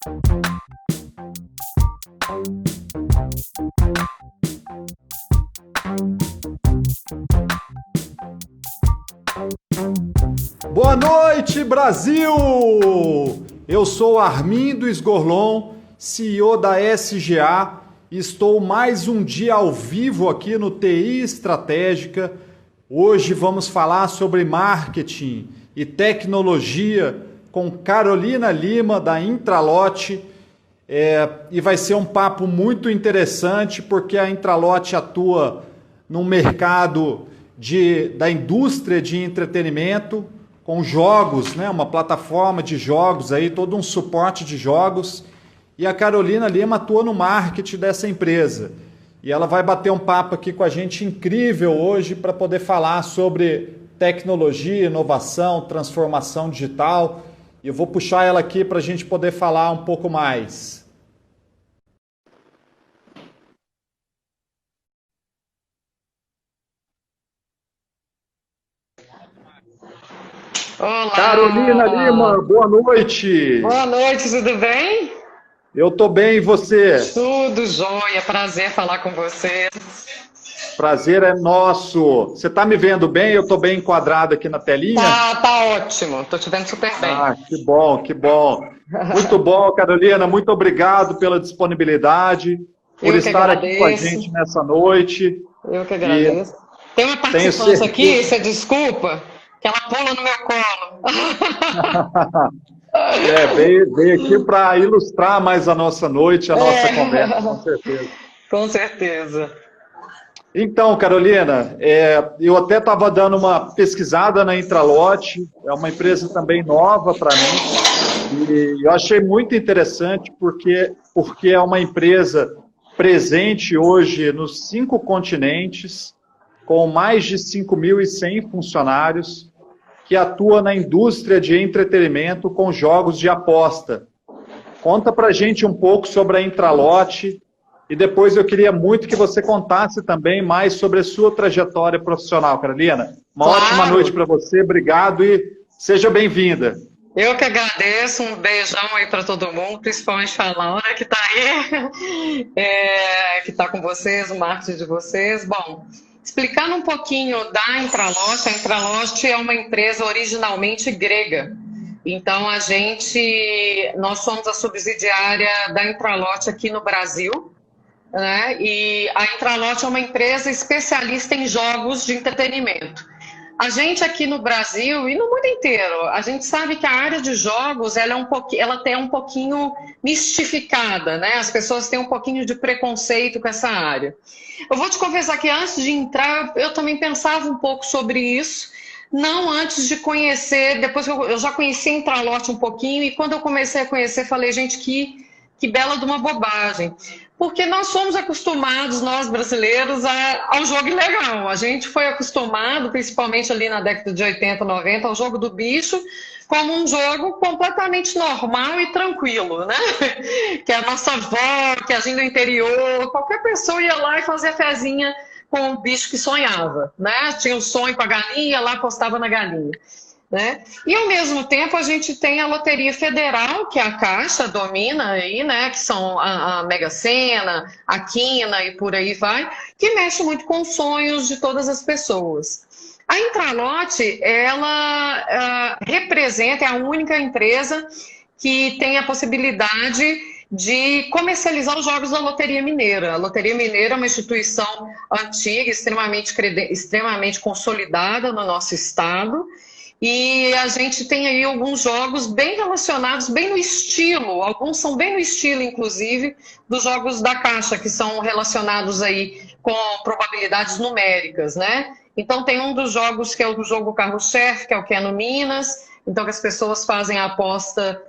Boa noite, Brasil! Eu sou Armindo Esgorlon, CEO da SGA, e estou mais um dia ao vivo aqui no TI Estratégica. Hoje vamos falar sobre marketing e tecnologia com Carolina Lima, da Intralote. E vai ser um papo muito interessante, porque a Intralote atua no mercado da indústria de entretenimento, com jogos, né? Uma plataforma de jogos, aí, todo um suporte de jogos. E a Carolina Lima atua no marketing dessa empresa. E ela vai bater um papo aqui com a gente incrível hoje para poder falar sobre tecnologia, inovação, transformação digital. E eu vou puxar ela aqui para a gente poder falar um pouco mais. Olá! Carolina Lima, boa noite! Boa noite, tudo bem? Eu tô bem, e você? Tudo jóia, prazer falar com você. Prazer é nosso. Você tá me vendo bem? Eu tô bem enquadrado aqui na telinha? Tá ótimo, tô te vendo super bem. Ah, que bom, que bom. Muito bom, Carolina, muito obrigado pela disponibilidade, por estar aqui com a gente nessa noite. Eu que agradeço. Tem uma participante aqui, você desculpa, que ela pula no meu colo. Veio aqui para ilustrar mais a nossa noite, a nossa conversa, com certeza. Com certeza. Então, Carolina, eu até estava dando uma pesquisada na Intralote, é uma empresa também nova para mim, e eu achei muito interessante porque é uma empresa presente hoje nos 5 continentes, com mais de 5.100 funcionários, que atua na indústria de entretenimento com jogos de aposta. Conta pra gente um pouco sobre a Intralote e depois eu queria muito que você contasse também mais sobre a sua trajetória profissional, Carolina. Uma ótima noite para você, obrigado e seja bem-vinda. Eu que agradeço, um beijão aí para todo mundo, principalmente a Laura que está aí, que está com vocês, o marketing de vocês. Bom, explicando um pouquinho da Intralote, a Intralote é uma empresa originalmente grega. Então, nós somos a subsidiária da Intralote aqui no Brasil, né? E a Intralote é uma empresa especialista em jogos de entretenimento. A gente aqui no Brasil e no mundo inteiro, a gente sabe que a área de jogos ela é um pouquinho mistificada, né? As pessoas têm um pouquinho de preconceito com essa área. Eu vou te confessar que antes de entrar, eu também pensava um pouco sobre isso, não antes de conhecer, depois que eu já conheci a Intralote um pouquinho, e quando eu comecei a conhecer, falei, gente, que bela de uma bobagem. Porque nós somos acostumados, nós brasileiros, ao jogo ilegal. A gente foi acostumado, principalmente ali na década de 80, 90, ao jogo do bicho, como um jogo completamente normal e tranquilo, né? Que a nossa avó, que a gente do interior, qualquer pessoa ia lá e fazia fezinha com o bicho que sonhava, né? Tinha um sonho com a galinha, lá apostava na galinha. Né? E ao mesmo tempo a gente tem a Loteria Federal, que a Caixa domina aí, né? Que são a Mega Sena, a Quina e por aí vai, que mexe muito com os sonhos de todas as pessoas. A Intralote, ela representa, é a única empresa que tem a possibilidade de comercializar os jogos da Loteria Mineira. A Loteria Mineira é uma instituição antiga, extremamente consolidada no nosso estado. E a gente tem aí alguns jogos bem relacionados, bem no estilo, alguns são bem no estilo, inclusive, dos jogos da Caixa, que são relacionados aí com probabilidades numéricas, né? Então tem um dos jogos que é o jogo Carro-Chefe, que é o que é no Minas, então que as pessoas fazem a aposta,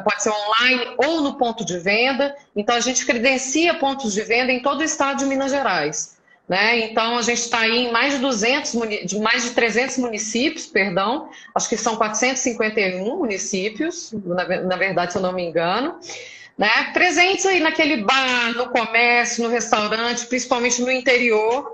pode ser online ou no ponto de venda, então a gente credencia pontos de venda em todo o estado de Minas Gerais. Né? Então, a gente está aí em mais de 300 municípios, perdão, acho que são 451 municípios, na verdade, se eu não me engano, né? Presentes aí naquele bar, no comércio, no restaurante, principalmente no interior,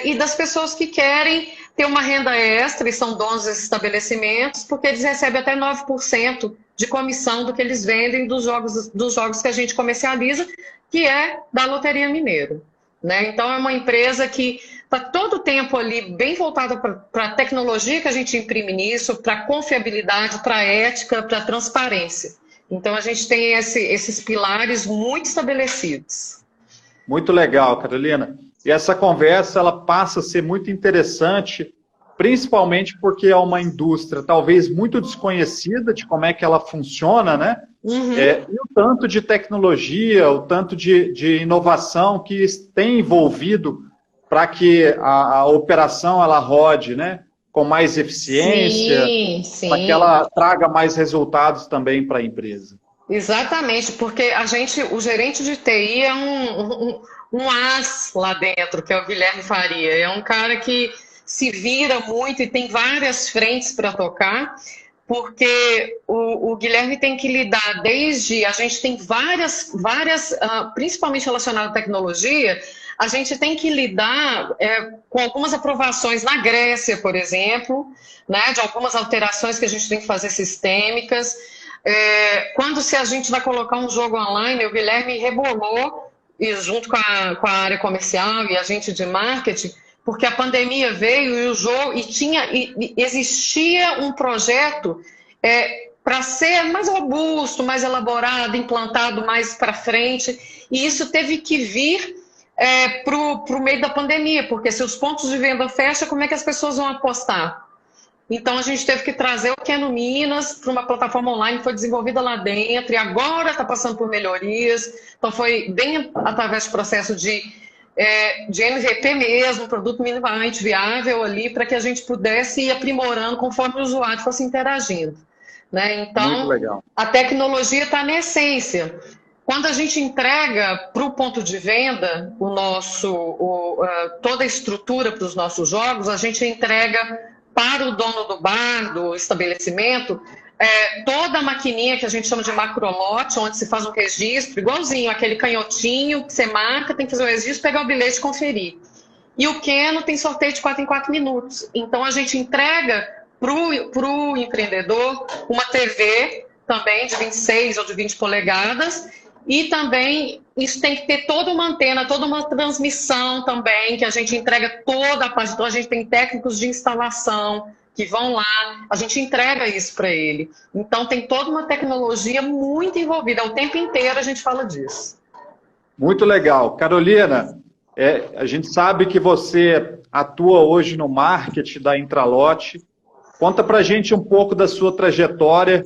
e das pessoas que querem ter uma renda extra e são donos desses estabelecimentos, porque eles recebem até 9% de comissão do que eles vendem dos jogos que a gente comercializa, que é da Loteria Mineiro, né? Então é uma empresa que está todo o tempo ali bem voltada para a tecnologia que a gente imprime nisso, para a confiabilidade, para a ética, para a transparência. Então a gente tem esses pilares muito estabelecidos. Muito legal, Carolina. E essa conversa ela passa a ser muito interessante, principalmente porque é uma indústria talvez muito desconhecida de como é que ela funciona, né? Uhum. E o tanto de tecnologia, o tanto de inovação que tem envolvido para que a operação ela rode, né? Com mais eficiência, para que ela traga mais resultados também para a empresa. Exatamente, porque o gerente de TI é um as lá dentro, que é o Guilherme Faria. É um cara que se vira muito e tem várias frentes para tocar, porque o Guilherme tem que lidar a gente tem várias principalmente relacionadas à tecnologia, a gente tem que lidar com algumas aprovações na Grécia, por exemplo, né, de algumas alterações que a gente tem que fazer sistêmicas. Se a gente vai colocar um jogo online, o Guilherme rebolou, e junto com a área comercial e a gente de marketing, porque a pandemia veio e o jogo existia um projeto para ser mais robusto, mais elaborado, implantado mais para frente, e isso teve que vir para o meio da pandemia, porque se os pontos de venda fecham, como é que as pessoas vão apostar? Então a gente teve que trazer o Keno Minas para uma plataforma online que foi desenvolvida lá dentro e agora está passando por melhorias. Então foi bem através do processo de MVP mesmo, produto minimamente viável ali, para que a gente pudesse ir aprimorando conforme o usuário fosse interagindo, né? Então a tecnologia está na essência. Quando a gente entrega para o ponto de venda toda a estrutura para os nossos jogos, a gente entrega para o dono do bar, do estabelecimento, toda a maquininha que a gente chama de macrolote, onde se faz um registro, igualzinho, aquele canhotinho que você marca, tem que fazer o registro, pegar o bilhete e conferir. E o Keno tem sorteio de 4 em 4 minutos. Então a gente entrega para o empreendedor uma TV também de 26 ou de 20 polegadas, e também isso tem que ter toda uma antena, toda uma transmissão também, que a gente entrega toda a parte. Então a gente tem técnicos de instalação que vão lá, a gente entrega isso para ele. Então tem toda uma tecnologia muito envolvida, o tempo inteiro a gente fala disso. Muito legal. Carolina, a gente sabe que você atua hoje no marketing da Intralote. Conta para a gente um pouco da sua trajetória.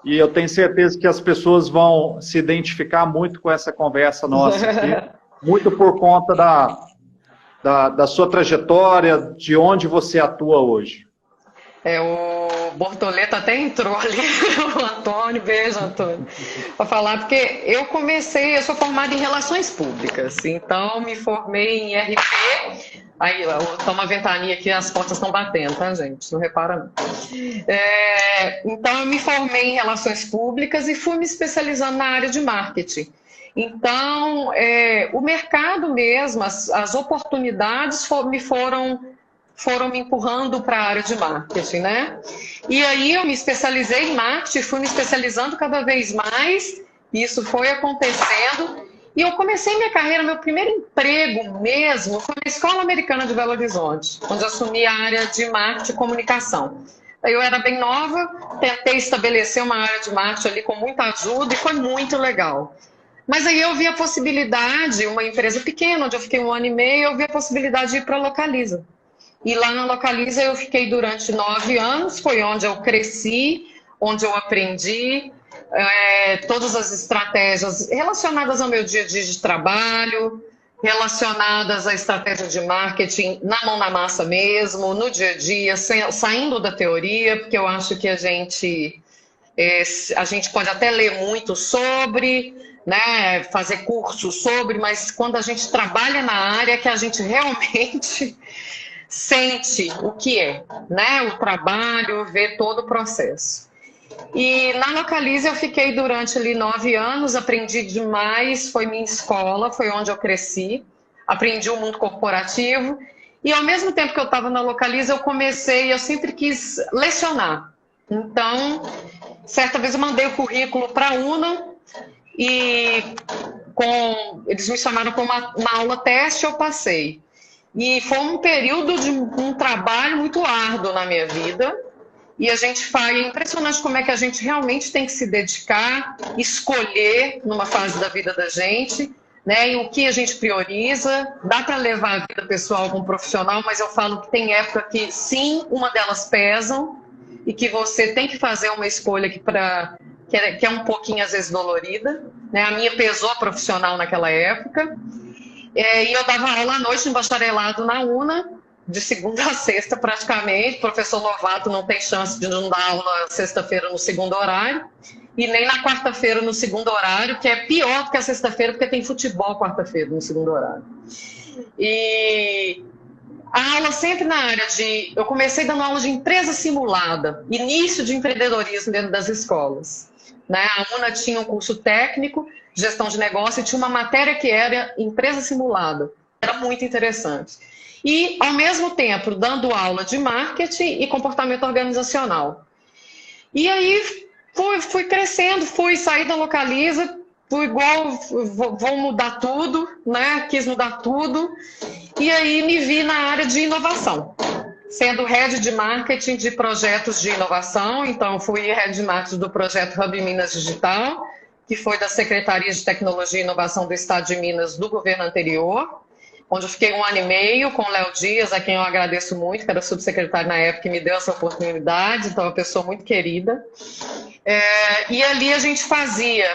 E eu tenho certeza que as pessoas vão se identificar muito com essa conversa nossa aqui, muito por conta da sua trajetória, de onde você atua hoje. O Bortoleto até entrou ali, o Antônio, beijo, Antônio, para falar, porque eu sou formada em Relações Públicas, então me formei em RP. Aí, tá uma ventania aqui, as portas estão batendo, tá, gente? Não repara, não. Então, eu me formei em Relações Públicas e fui me especializando na área de marketing. Então, o mercado mesmo, as oportunidades me foram me empurrando para a área de marketing, né? E aí, eu me especializei em marketing, fui me especializando cada vez mais, isso foi acontecendo. E eu comecei minha carreira, meu primeiro emprego mesmo, foi na Escola Americana de Belo Horizonte, onde assumi a área de marketing e comunicação. Eu era bem nova, tentei estabelecer uma área de marketing ali com muita ajuda e foi muito legal. Mas aí eu vi a possibilidade, uma empresa pequena, onde eu fiquei 1 ano e meio, eu vi a possibilidade de ir para a Localiza. E lá na Localiza eu fiquei durante 9 anos, foi onde eu cresci, onde eu aprendi todas as estratégias relacionadas ao meu dia a dia de trabalho, relacionadas à estratégia de marketing na mão na massa mesmo, no dia a dia, saindo da teoria, porque eu acho que a gente pode até ler muito sobre, né, fazer cursos sobre, mas quando a gente trabalha na área que a gente realmente sente o que é, né, o trabalho, vê todo o processo. E na Localiza eu fiquei durante ali 9 anos, aprendi demais, foi minha escola, foi onde eu cresci, aprendi o mundo corporativo e ao mesmo tempo que eu estava na Localiza eu sempre quis lecionar. Então, certa vez eu mandei o currículo para a UNA e eles me chamaram para uma aula teste, eu passei. E foi um período de um trabalho muito árduo na minha vida. E é impressionante como é que a gente realmente tem que se dedicar, escolher numa fase da vida da gente, né, e o que a gente prioriza. Dá para levar a vida pessoal como profissional, mas eu falo que tem época que sim, uma delas pesam e que você tem que fazer uma escolha que é um pouquinho às vezes dolorida, né? A minha pesou profissional naquela época. E eu dava aula à noite em bacharelado na UNA, de segunda a sexta praticamente. O professor novato não tem chance de não dar aula sexta-feira no segundo horário, e nem na quarta-feira no segundo horário, que é pior do que a sexta-feira, porque tem futebol quarta-feira no segundo horário. E a aula sempre na área de... Eu comecei dando aula de empresa simulada, início de empreendedorismo dentro das escolas, né? A UNA tinha um curso técnico, gestão de negócio, e tinha uma matéria que era empresa simulada. Era muito interessante. E, ao mesmo tempo, dando aula de marketing e comportamento organizacional. E aí fui crescendo, fui sair da Localiza, fui igual, vou mudar tudo, né? Quis mudar tudo. E aí me vi na área de inovação, sendo head de marketing de projetos de inovação. Então, fui head de marketing do projeto Hub Minas Digital, que foi da Secretaria de Tecnologia e Inovação do Estado de Minas do governo anterior, onde eu fiquei 1 ano e meio com o Léo Dias, a quem eu agradeço muito, que era subsecretário na época e me deu essa oportunidade, então é uma pessoa muito querida. E ali a gente fazia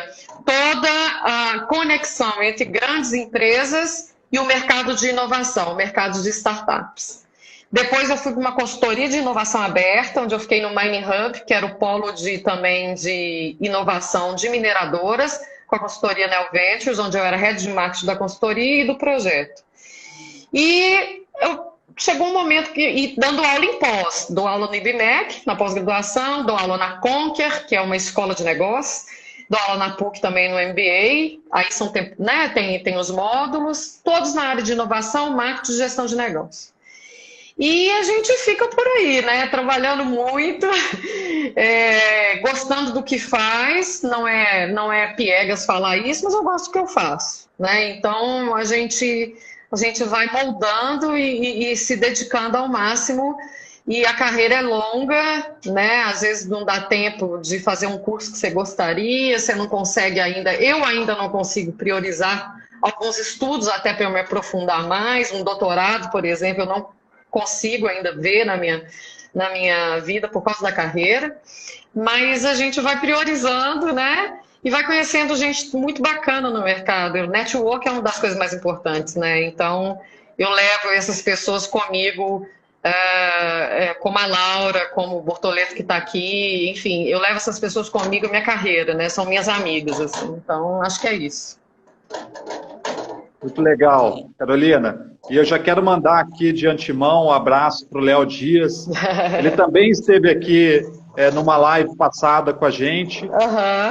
toda a conexão entre grandes empresas e o mercado de inovação, o mercado de startups. Depois eu fui para uma consultoria de inovação aberta, onde eu fiquei no Mining Hub, que era o polo também de inovação de mineradoras, com a consultoria Neo Ventures, onde eu era head de marketing da consultoria e do projeto. E chegou um momento dando aula em pós, dou aula no IBMEC, na pós-graduação, dou aula na Conquer, que é uma escola de negócios, dou aula na PUC também no MBA, aí né, tem os módulos, todos na área de inovação, marketing e gestão de negócios. E a gente fica por aí, né, trabalhando muito, gostando do que faz, não é piegas falar isso, mas eu gosto do que eu faço, né? Então a gente vai moldando e se dedicando ao máximo, e a carreira é longa, né? Às vezes não dá tempo de fazer um curso que você gostaria, você não consegue ainda, eu ainda não consigo priorizar alguns estudos até para eu me aprofundar mais, um doutorado, por exemplo, eu não consigo ainda ver na minha vida por causa da carreira, mas a gente vai priorizando, né? E vai conhecendo gente muito bacana no mercado. O network é uma das coisas mais importantes, né? Então, eu levo essas pessoas comigo, como a Laura, como o Bortoleto que está aqui, enfim, eu levo essas pessoas comigo minha carreira, né? São minhas amigas, assim. Então, acho que é isso. Muito legal, Carolina. E eu já quero mandar aqui de antemão um abraço para o Léo Dias. Ele também esteve aqui numa live passada com a gente.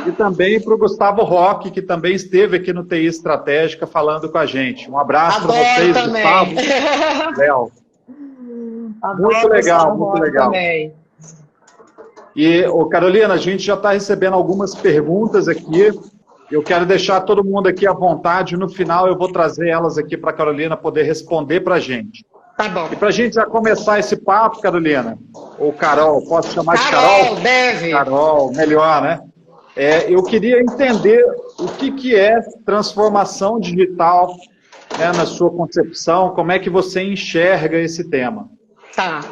E também para o Gustavo Roque, que também esteve aqui no TI Estratégica falando com a gente. Um abraço para vocês, também. Gustavo, Léo. Muito legal, muito legal. Também. E, Carolina, a gente já está recebendo algumas perguntas aqui. Eu quero deixar todo mundo aqui à vontade. No final, eu vou trazer elas aqui para a Carolina poder responder para a gente. Tá bom. E para a gente já começar esse papo, Carolina, ou Carol, posso chamar de Carol? Carol, deve. Carol, melhor, né? Eu queria entender o que é transformação digital, né, na sua concepção, como é que você enxerga esse tema? Tá.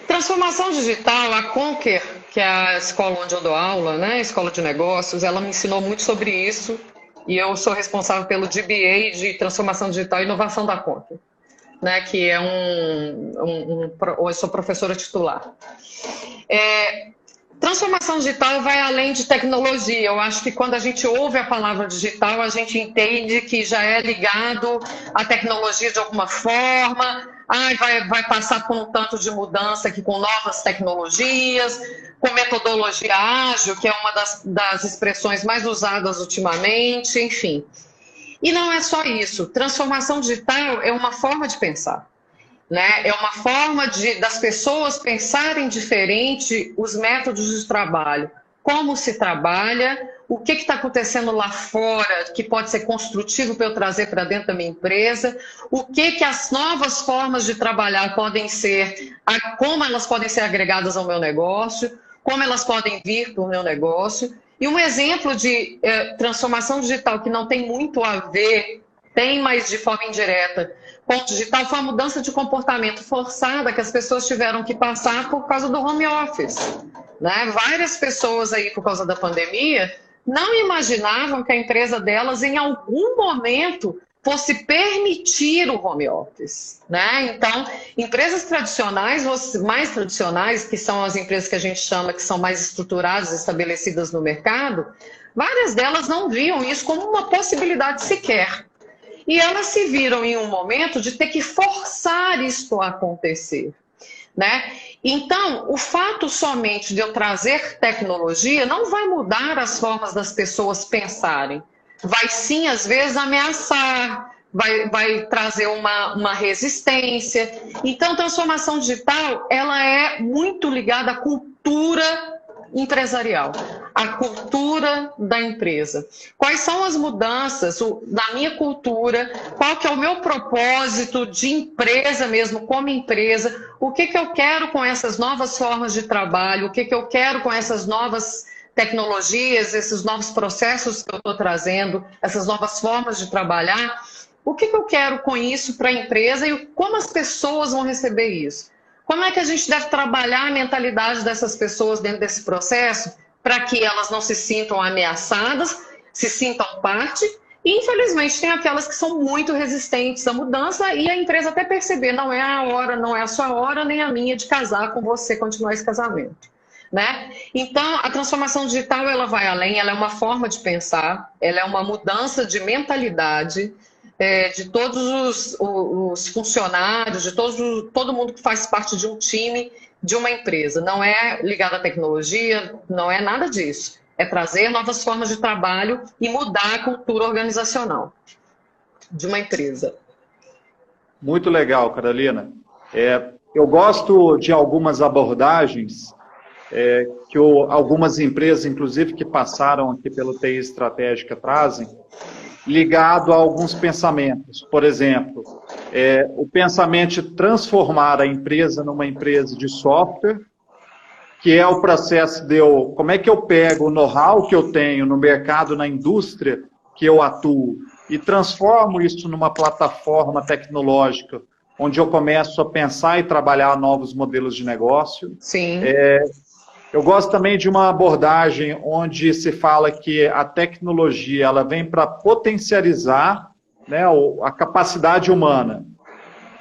Transformação digital, a Conquer, que é a escola onde eu dou aula, né, a escola de negócios, ela me ensinou muito sobre isso, e eu sou responsável pelo DBA de Transformação Digital e Inovação da Conquer, né, que é eu sou professora titular. Transformação digital vai além de tecnologia. Eu acho que quando a gente ouve a palavra digital, a gente entende que já é ligado à tecnologia de alguma forma. Vai passar por um tanto de mudança aqui com novas tecnologias, com metodologia ágil, que é uma das expressões mais usadas ultimamente, enfim. E não é só isso. Transformação digital é uma forma de pensar. né? É uma forma das pessoas pensarem diferente os métodos de trabalho. Como se trabalha, o que está acontecendo lá fora que pode ser construtivo para eu trazer para dentro da minha empresa, o que as novas formas de trabalhar podem ser, como elas podem ser agregadas ao meu negócio, como elas podem vir para o meu negócio. E um exemplo de transformação digital que não tem muito a ver, tem, mas de forma indireta, com o digital, foi a mudança de comportamento forçada que as pessoas tiveram que passar por causa do home office, né? Várias pessoas aí, por causa da pandemia, não imaginavam que a empresa delas, em algum momento, fosse permitir o home office, né? Então, empresas tradicionais, mais tradicionais, que são as empresas que a gente chama que são mais estruturadas, estabelecidas no mercado, várias delas não viam isso como uma possibilidade sequer. E elas se viram em um momento de ter que forçar isso a acontecer, né? Então, o fato somente de eu trazer tecnologia não vai mudar as formas das pessoas pensarem. Vai sim, às vezes, ameaçar, vai trazer uma resistência. Então, transformação digital, ela é muito ligada à cultura empresarial, a cultura da empresa. Quais são as mudanças da minha cultura? Qual que é o meu propósito de empresa mesmo, como empresa? O que eu quero com essas novas formas de trabalho? O que eu quero com essas novas tecnologias, esses novos processos que eu estou trazendo, essas novas formas de trabalhar? O que eu quero com isso para a empresa e como as pessoas vão receber isso? Como é que a gente deve trabalhar a mentalidade dessas pessoas dentro desse processo para que elas não se sintam ameaçadas, se sintam parte? E, infelizmente, tem aquelas que são muito resistentes à mudança e a empresa até perceber, não é a hora, não é a sua hora, nem a minha de casar com você, continuar esse casamento, né? Então, a transformação digital, ela vai além, ela é uma forma de pensar, ela é uma mudança de mentalidade, de todos os funcionários, de todo mundo que faz parte de um time, de uma empresa. Não é ligado à tecnologia, não é nada disso. É trazer novas formas de trabalho e mudar a cultura organizacional de uma empresa. Muito legal, Carolina. Eu gosto de algumas abordagens que algumas empresas, inclusive, que passaram aqui pelo TI Estratégica, trazem, ligado a alguns pensamentos. Por exemplo, o pensamento de transformar a empresa numa empresa de software, que é o processo de como é que eu pego o know-how que eu tenho no mercado, na indústria que eu atuo, e transformo isso numa plataforma tecnológica, onde eu começo a pensar e trabalhar novos modelos de negócio. Sim. Eu gosto também de uma abordagem onde se fala que a tecnologia ela vem para potencializar, né, a capacidade humana,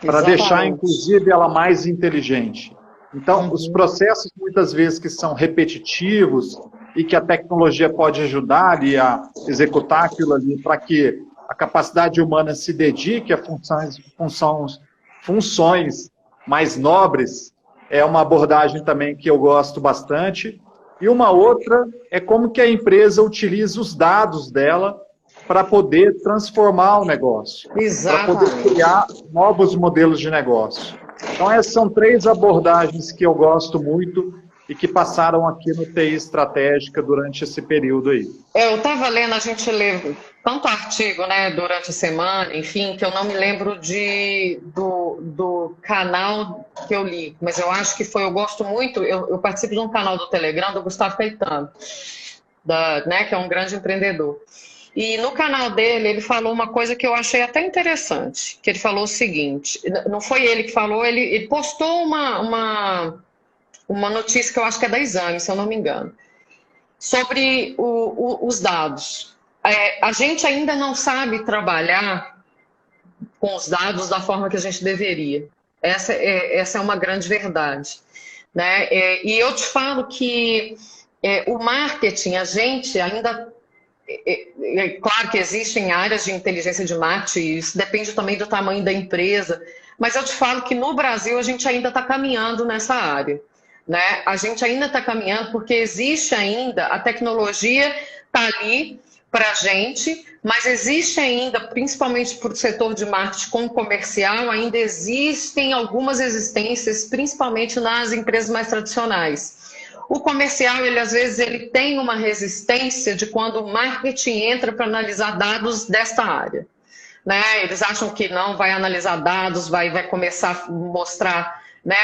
para deixar, inclusive, ela mais inteligente. Então, os processos, muitas vezes, que são repetitivos e que a tecnologia pode ajudar ali a executar aquilo ali para que a capacidade humana se dedique a funções mais nobres, é uma abordagem também que eu gosto bastante. E uma outra é como que a empresa utiliza os dados dela para poder transformar o negócio. Para poder criar novos modelos de negócio. Então, essas são 3 abordagens que eu gosto muito e que passaram aqui no TI Estratégica durante esse período aí. Eu estava lendo, a gente lê tanto artigo, né, durante a semana, enfim, que eu não me lembro do canal que eu li, mas eu acho que eu gosto muito, eu participo de um canal do Telegram do Gustavo Caetano, né, que é um grande empreendedor. E no canal dele, ele falou uma coisa que eu achei até interessante, que ele falou o seguinte, não foi ele que falou, ele postou uma notícia que eu acho que é da Exame, se eu não me engano, sobre os dados. A gente ainda não sabe trabalhar com os dados da forma que a gente deveria. Essa é uma grande verdade, né? E eu te falo que o marketing, a gente ainda... claro que existem áreas de inteligência de marketing, isso depende também do tamanho da empresa, mas eu te falo que no Brasil a gente ainda está caminhando nessa área, né? A gente ainda está caminhando porque existe ainda, a tecnologia está ali para a gente, mas existe ainda, principalmente para o setor de marketing com comercial, ainda existem algumas resistências, principalmente nas empresas mais tradicionais. O comercial, às vezes, ele tem uma resistência de quando o marketing entra para analisar dados desta área. Né? Eles acham que não vai analisar dados, vai começar a mostrar, né,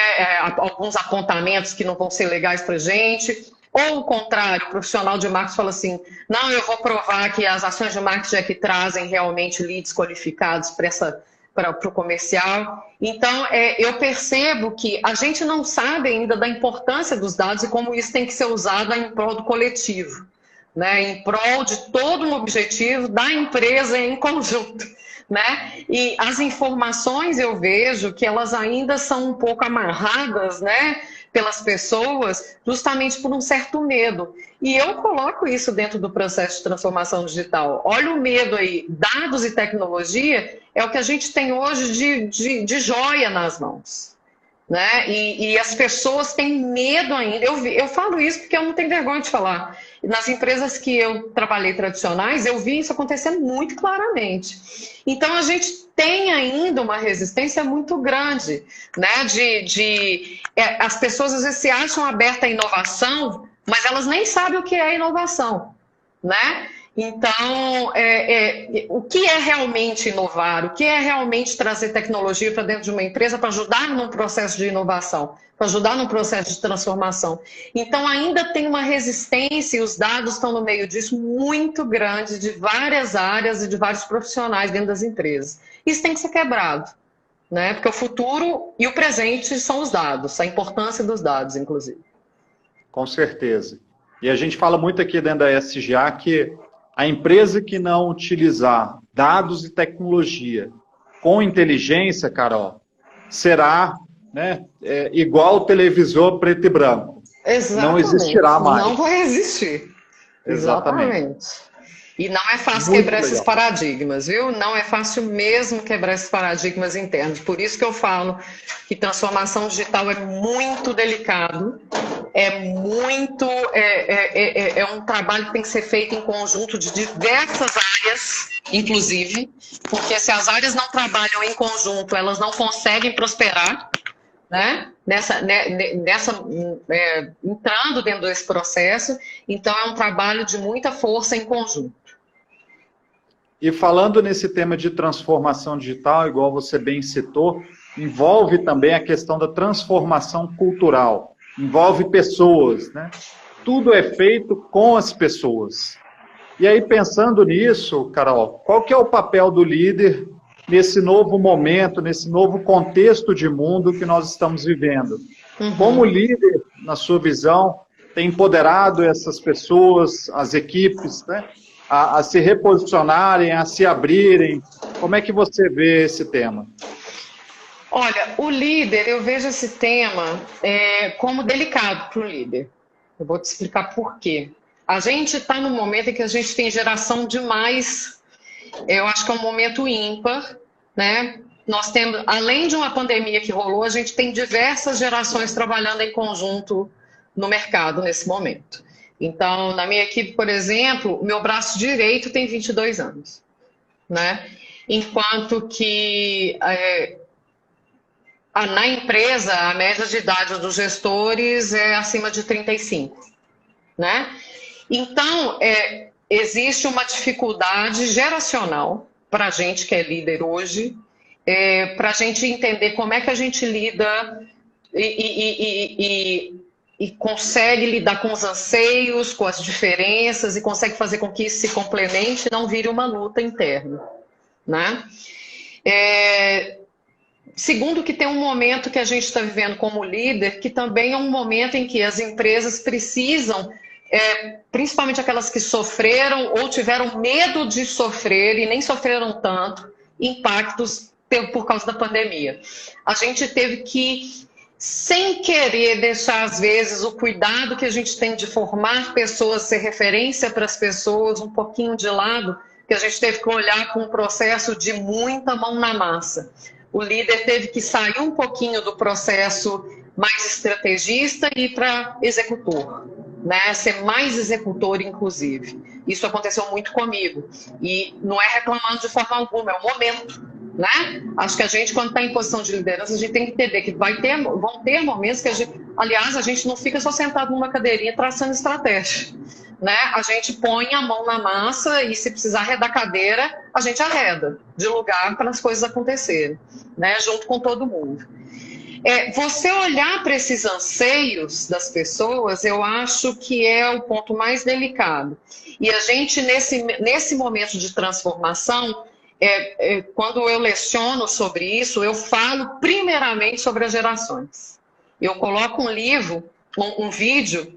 alguns apontamentos que não vão ser legais para a gente. Ou o contrário, o profissional de marketing fala assim, não, eu vou provar que as ações de marketing é que trazem realmente leads qualificados para o comercial. Então, eu percebo que a gente não sabe ainda da importância dos dados e como isso tem que ser usado em prol do coletivo, né? Em prol de todo um objetivo da empresa em conjunto. Né? E as informações eu vejo que elas ainda são um pouco amarradas, né, pelas pessoas, justamente por um certo medo. E eu coloco isso dentro do processo de transformação digital. Olha o medo aí, dados e tecnologia é o que a gente tem hoje de joia nas mãos. Né? E as pessoas têm medo ainda. Eu falo isso porque eu não tenho vergonha de falar. Nas empresas que eu trabalhei tradicionais, eu vi isso acontecendo muito claramente. Então, a gente tem ainda uma resistência muito grande, né? As pessoas às vezes se acham abertas à inovação, mas elas nem sabem o que é inovação, né? Então, o que é realmente inovar? O que é realmente trazer tecnologia para dentro de uma empresa para ajudar num processo de inovação, para ajudar num processo de transformação? Então, ainda tem uma resistência, e os dados estão no meio disso, muito grande, de várias áreas e de vários profissionais dentro das empresas. Isso tem que ser quebrado, né? Porque o futuro e o presente são os dados, a importância dos dados, inclusive. Com certeza. E a gente fala muito aqui dentro da SGA que a empresa que não utilizar dados e tecnologia com inteligência, Carol, será, né, igual o televisor preto e branco. Exatamente. Não existirá mais. Não vai existir. Exatamente. E não é fácil quebrar esses paradigmas, viu? Não é fácil mesmo quebrar esses paradigmas internos. Por isso que eu falo que transformação digital é muito delicado, é um trabalho que tem que ser feito em conjunto de diversas áreas, inclusive, porque se as áreas não trabalham em conjunto, elas não conseguem prosperar, né? Entrando dentro desse processo. Então, é um trabalho de muita força em conjunto. E falando nesse tema de transformação digital, igual você bem citou, envolve também a questão da transformação cultural, envolve pessoas, né? Tudo é feito com as pessoas. E aí, pensando nisso, Carol, qual que é o papel do líder nesse novo momento, nesse novo contexto de mundo que nós estamos vivendo? Como o líder, na sua visão, tem empoderado essas pessoas, as equipes, né, a se reposicionarem, a se abrirem? Como é que você vê esse tema? Olha, o líder, eu vejo esse tema como delicado para o líder. Eu vou te explicar por quê. A gente está num momento em que a gente tem geração demais. Eu acho que é um momento ímpar, né? Nós temos, além de uma pandemia que rolou, a gente tem diversas gerações trabalhando em conjunto no mercado nesse momento. Então, na minha equipe, por exemplo, o meu braço direito tem 22 anos, né? Enquanto que na empresa, a média de idade dos gestores é acima de 35, né? Então, existe uma dificuldade geracional para a gente que é líder hoje, para a gente entender como é que a gente lida e consegue lidar com os anseios, com as diferenças e consegue fazer com que isso se complemente e não vire uma luta interna, né? Segundo, que tem um momento que a gente está vivendo como líder, que também é um momento em que as empresas precisam, principalmente aquelas que sofreram ou tiveram medo de sofrer e nem sofreram tanto, impactos por causa da pandemia. A gente teve que, sem querer, deixar às vezes o cuidado que a gente tem de formar pessoas, ser referência para as pessoas, um pouquinho de lado, que a gente teve que olhar com um processo de muita mão na massa. O líder teve que sair um pouquinho do processo mais estrategista e ir para executor, né? Ser mais executor, inclusive. Isso aconteceu muito comigo. E não é reclamando de forma alguma, é um momento, né? Acho que a gente, quando está em posição de liderança, a gente tem que entender que vão ter momentos que a gente não fica só sentado numa cadeirinha traçando estratégia, né? A gente põe a mão na massa e, se precisar arredar cadeira, a gente arreda de lugar para as coisas acontecerem, né? Junto com todo mundo. Você olhar para esses anseios das pessoas, eu acho que é o ponto mais delicado. E a gente, nesse momento de transformação, quando eu leciono sobre isso, eu falo primeiramente sobre as gerações. Eu coloco um vídeo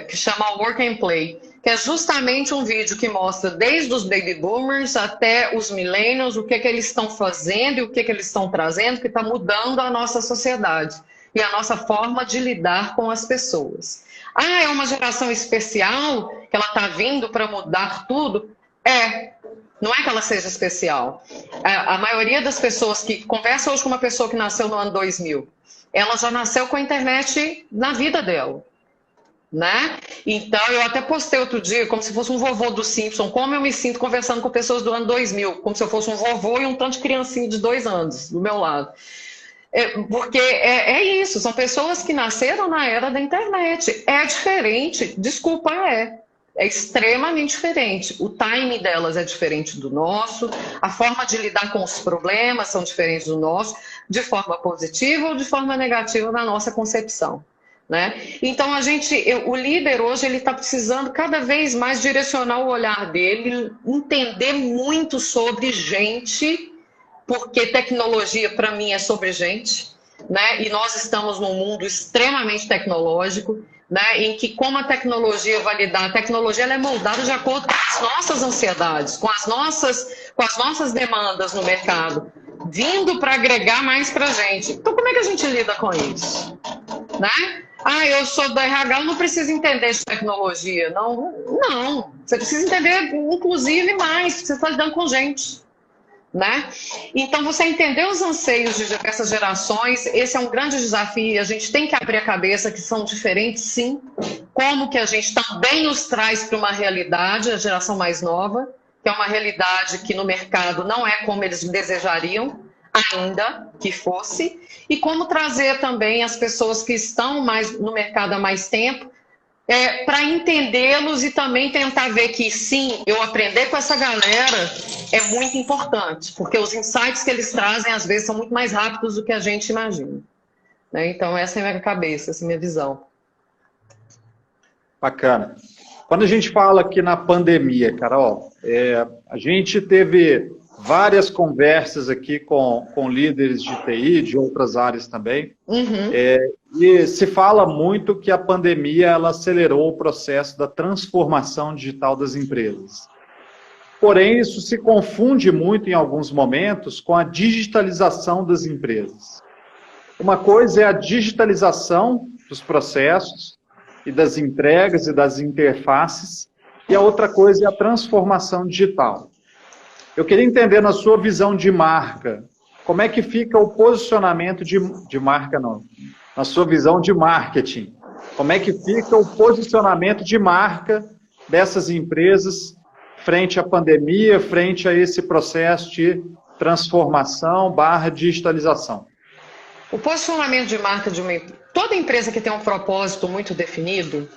que chama Work and Play, que é justamente um vídeo que mostra desde os baby boomers até os millennials, o que eles estão fazendo e o que eles estão trazendo, que está mudando a nossa sociedade e a nossa forma de lidar com as pessoas. É uma geração especial, que ela está vindo para mudar tudo? Não é que ela seja especial. A maioria das pessoas que conversa hoje com uma pessoa que nasceu no ano 2000, ela já nasceu com a internet na vida dela, né? Então, eu até postei outro dia, como se fosse um vovô do Simpson, como eu me sinto conversando com pessoas do ano 2000, como se eu fosse um vovô e um tanto de criancinha de 2 anos do meu lado. Porque é isso, são pessoas que nasceram na era da internet. É diferente, desculpa, é extremamente diferente. O time delas é diferente do nosso, a forma de lidar com os problemas são diferentes do nosso, de forma positiva ou de forma negativa na nossa concepção, né? Então, o líder hoje ele está precisando cada vez mais direcionar o olhar dele, entender muito sobre gente, porque tecnologia, para mim, é sobre gente, né? E nós estamos num mundo extremamente tecnológico, né? Em que, como a tecnologia vai lidar, a tecnologia ela é moldada de acordo com as nossas ansiedades, com as nossas demandas no mercado, vindo para agregar mais para a gente. Então, como é que a gente lida com isso, né? Eu sou do RH, eu não preciso entender de tecnologia. Não. Você precisa entender, inclusive, mais, porque você está lidando com gente, né? Então, você entender os anseios de diversas gerações, esse é um grande desafio. A gente tem que abrir a cabeça que são diferentes, sim. Como que a gente também nos traz para uma realidade, a geração mais nova, que é uma realidade que no mercado não é como eles desejariam, ainda que fosse, e como trazer também as pessoas que estão mais no mercado há mais tempo, para entendê-los e também tentar ver que, sim, eu aprender com essa galera é muito importante, porque os insights que eles trazem, às vezes, são muito mais rápidos do que a gente imagina, né? Então, essa é a minha cabeça, essa é a minha visão. Bacana. Quando a gente fala aqui na pandemia, Carol, a gente teve várias conversas aqui com líderes de TI, de outras áreas também, e se fala muito que a pandemia ela acelerou o processo da transformação digital das empresas. Porém, isso se confunde muito em alguns momentos com a digitalização das empresas. Uma coisa é a digitalização dos processos e das entregas e das interfaces, e a outra coisa é a transformação digital. Eu queria entender, na sua visão de marca, como é que fica o posicionamento de marca, não, na sua visão de marketing, como é que fica o posicionamento de marca dessas empresas frente à pandemia, frente a esse processo de transformação / digitalização? O posicionamento de marca toda empresa que tem um propósito muito definido,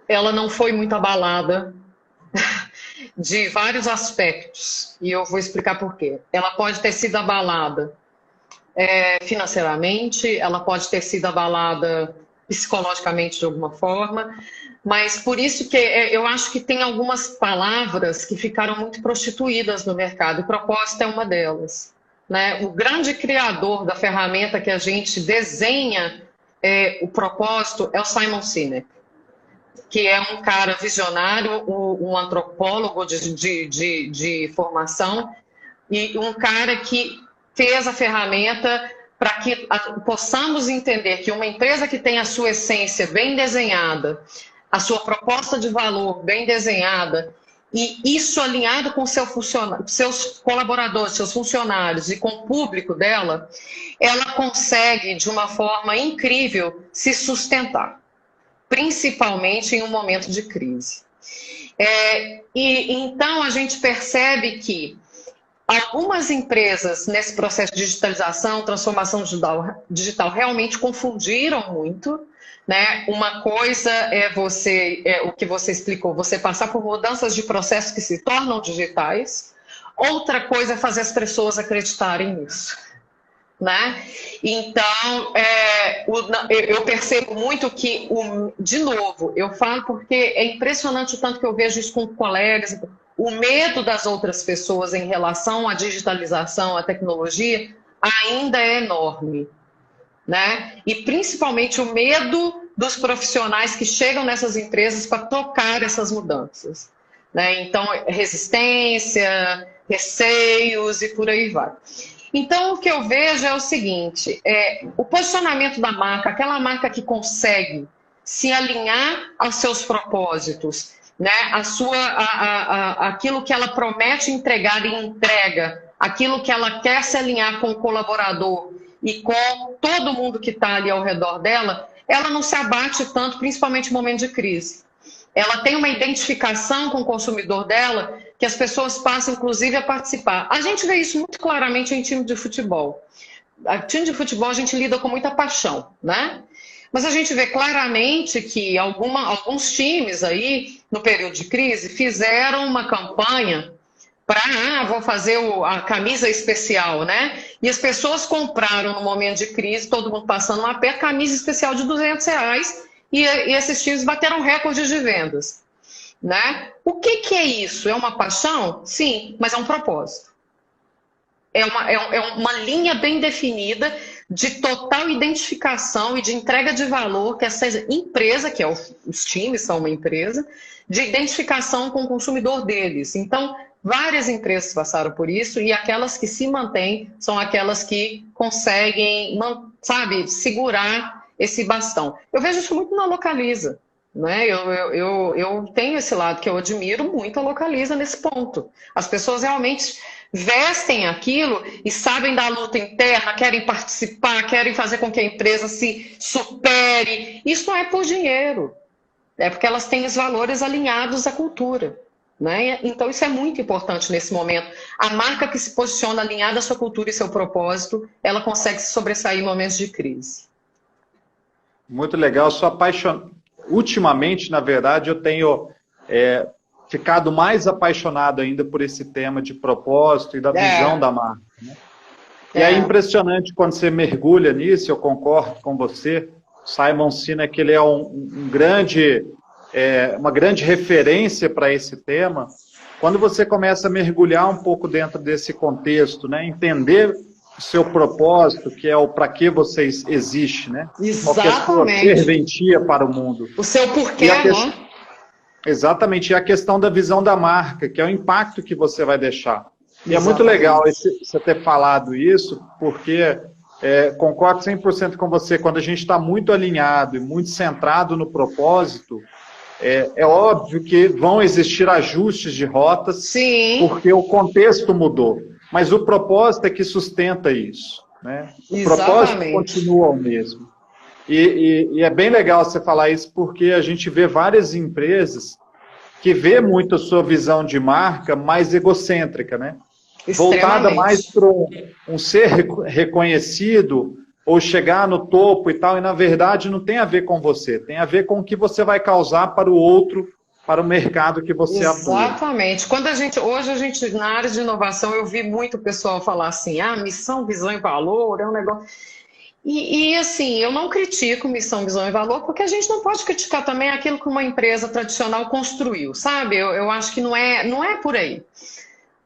ela não foi muito abalada de vários aspectos, e eu vou explicar por quê. Ela pode ter sido abalada financeiramente, ela pode ter sido abalada psicologicamente de alguma forma, mas por isso que eu acho que tem algumas palavras que ficaram muito prostituídas no mercado, e propósito é uma delas, né? O grande criador da ferramenta que a gente desenha o propósito é o Simon Sinek, que é um cara visionário, um antropólogo de formação, e um cara que fez a ferramenta para que possamos entender que uma empresa que tem a sua essência bem desenhada, a sua proposta de valor bem desenhada, e isso alinhado com seus colaboradores, seus funcionários e com o público dela, ela consegue, de uma forma incrível, se sustentar. principalmente em um momento de crise. E então a gente percebe que algumas empresas nesse processo de digitalização, transformação digital realmente confundiram muito, né? Uma coisa é o que você explicou, você passar por mudanças de processos que se tornam digitais, outra coisa é fazer as pessoas acreditarem nisso. Né? Então, eu percebo muito que, de novo, eu falo porque é impressionante o tanto que eu vejo isso com colegas, o medo das outras pessoas em relação à digitalização, à tecnologia, ainda é enorme. Né? E principalmente o medo dos profissionais que chegam nessas empresas para tocar essas mudanças. Né? Então, resistência, receios e por aí vai. Então, o que eu vejo é o seguinte, o posicionamento da marca, aquela marca que consegue se alinhar aos seus propósitos, né? Aquilo que ela promete entregar e entrega, aquilo que ela quer se alinhar com o colaborador e com todo mundo que está ali ao redor dela, ela não se abate tanto, principalmente em momento de crise. Ela tem uma identificação com o consumidor dela que as pessoas passam, inclusive, a participar. A gente vê isso muito claramente em time de futebol. A time de futebol a gente lida com muita paixão, né? Mas a gente vê claramente que alguns times aí, no período de crise, fizeram uma campanha para, vou fazer a camisa especial, né? E as pessoas compraram no momento de crise, todo mundo passando um aperto, camisa especial de R$200, e esses times bateram recordes de vendas. Né? O que é isso? É uma paixão? Sim, mas é um propósito. É uma linha bem definida de total identificação e de entrega de valor que essa empresa, que os times são uma empresa, de identificação com o consumidor deles. Então, várias empresas passaram por isso e aquelas que se mantêm são aquelas que conseguem, sabe, segurar esse bastão. Eu vejo isso muito na Localiza. Né? Eu tenho esse lado que eu admiro muito a Localiza nesse ponto. As pessoas realmente vestem aquilo e sabem da luta interna, querem participar, querem fazer com que a empresa se supere. Isso não é por dinheiro, é porque elas têm os valores alinhados à cultura. Né? Então isso é muito importante nesse momento. A marca que se posiciona alinhada à sua cultura e seu propósito, ela consegue se sobressair em momentos de crise. Muito legal, sou apaixonado. Ultimamente, na verdade, eu tenho ficado mais apaixonado ainda por esse tema de propósito e da visão da marca. Né? E é impressionante quando você mergulha nisso, eu concordo com você, Simon Sinek, ele é uma grande referência para esse tema. Quando você começa a mergulhar um pouco dentro desse contexto, né? Entender o seu propósito, que é o para que você existe, né? Exatamente. Qual é a sua serventia para o mundo. O seu porquê, né? Exatamente, e a questão da visão da marca, que é o impacto que você vai deixar. E Exatamente. É muito legal você ter falado isso, porque concordo 100% com você, quando a gente está muito alinhado e muito centrado no propósito, é óbvio que vão existir ajustes de rotas, sim, porque o contexto mudou. Mas o propósito é que sustenta isso. Né? O propósito continua o mesmo. E é bem legal você falar isso, porque a gente vê várias empresas que vê muito a sua visão de marca mais egocêntrica, né? Voltada mais para um ser reconhecido ou chegar no topo e tal, e na verdade não tem a ver com você, tem a ver com o que você vai causar para o outro, para o mercado que você atua. Exatamente. Hoje a gente, na área de inovação, eu vi muito o pessoal falar assim, missão, visão e valor é um negócio... E assim, eu não critico missão, visão e valor, porque a gente não pode criticar também aquilo que uma empresa tradicional construiu, sabe? Eu acho que não é por aí.